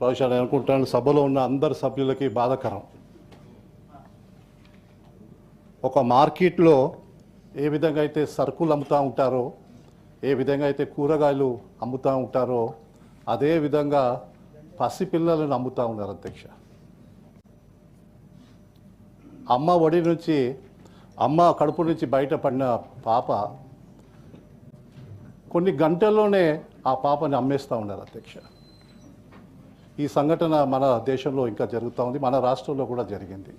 బహుశా నేను అనుకుంటాను సభలో ఉన్న అందరు సభ్యులకి బాధాకరం. ఒక మార్కెట్లో ఏ విధంగా అయితే సరుకులు అమ్ముతూ ఉంటారో, ఏ విధంగా అయితే కూరగాయలు అమ్ముతూ ఉంటారో, అదే విధంగా పసిపిల్లలను అమ్ముతూ ఉన్నారు అధ్యక్ష. అమ్మ ఒడి నుంచి, అమ్మ కడుపు నుంచి బయటపడిన పాప కొన్ని గంటల్లోనే ఆ పాపని అమ్మేస్తూ ఉన్నారు అధ్యక్ష. ఈ సంఘటన మన దేశంలో ఇంకా జరుగుతూ ఉంది, మన రాష్ట్రంలో కూడా జరిగింది.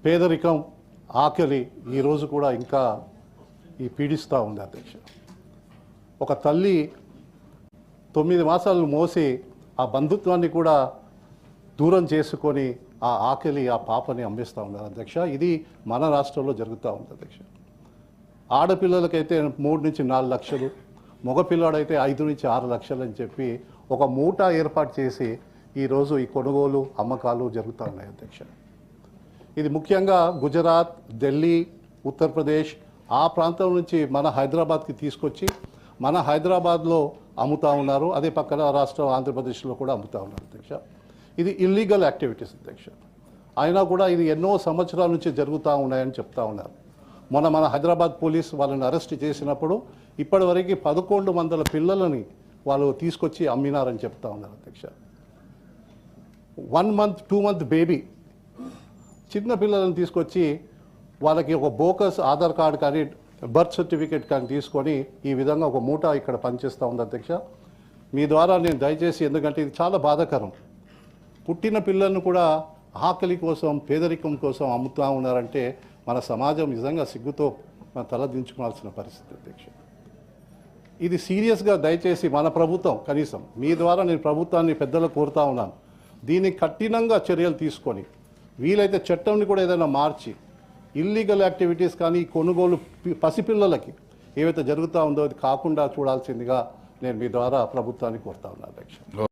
పేదరికం, ఆకలి ఈరోజు కూడా ఇంకా పీడిస్తూ ఉంది అధ్యక్ష. ఒక తల్లి 9 మాసాలు మోసి ఆ బంధుత్వాన్ని కూడా దూరం చేసుకొని ఆ ఆకలి ఆ పాపని అమ్మేస్తూ ఉన్నారు అధ్యక్ష. ఇది మన రాష్ట్రంలో జరుగుతూ ఉంది అధ్యక్ష. ఆడపిల్లలకైతే 3 నుంచి 4 లక్షలు, మగపిల్లాడైతే 5 నుంచి 6 లక్షలు అని చెప్పి ఒక మూట ఏర్పాటు చేసి ఈరోజు ఈ కొనుగోలు అమ్మకాలు జరుగుతూ ఉన్నాయి అధ్యక్ష. ఇది ముఖ్యంగా గుజరాత్, ఢిల్లీ, ఉత్తరప్రదేశ్ ఆ ప్రాంతం నుంచి మన హైదరాబాద్కి తీసుకొచ్చి మన హైదరాబాద్లో అమ్ముతూ ఉన్నారు. అదే పక్కన రాష్ట్రం ఆంధ్రప్రదేశ్లో కూడా అమ్ముతూ ఉన్నారు అధ్యక్ష. ఇది ఇల్లీగల్ యాక్టివిటీస్ అధ్యక్ష. అయినా కూడా ఇది ఎన్నో సంవత్సరాల నుంచి జరుగుతూ ఉన్నాయని చెప్తా ఉన్నారు. మన హైదరాబాద్ పోలీస్ వాళ్ళని అరెస్ట్ చేసినప్పుడు ఇప్పటివరకు 1100 పిల్లలని వాళ్ళు తీసుకొచ్చి అమ్మినారని చెప్తా ఉన్నారు అధ్యక్ష. 1 month, 2 month బేబీ చిన్న పిల్లలను తీసుకొచ్చి వాళ్ళకి ఒక బోకస్ ఆధార్ కార్డు కానీ బర్త్ సర్టిఫికేట్ కానీ తీసుకొని ఈ విధంగా ఒక మూట ఇక్కడ పనిచేస్తూ ఉంది అధ్యక్ష. మీ ద్వారా నేను దయచేసి, ఎందుకంటే ఇది చాలా బాధాకరం, పుట్టిన పిల్లలను కూడా ఆకలి కోసం, పేదరికం కోసం అమ్ముతూ ఉన్నారంటే మన సమాజం నిజంగా సిగ్గుతో తలదించుకోవాల్సిన పరిస్థితి అధ్యక్ష. ఇది సీరియస్గా దయచేసి మన ప్రభుత్వం, కనీసం మీ ద్వారా నేను ప్రభుత్వాన్ని పెద్దలు కోరుతా ఉన్నాను, దీన్ని కఠినంగా చర్యలు తీసుకొని వీలైతే చట్టంని కూడా ఏదైనా మార్చి ఇల్లీగల్ యాక్టివిటీస్ కానీ కొనుగోలు పసిపిల్లలకి ఏవైతే జరుగుతూ ఉందో అది కాకుండా చూడాల్సిందిగా నేను మీ ద్వారా ప్రభుత్వాన్ని కోరుతా ఉన్నాను అధ్యక్ష.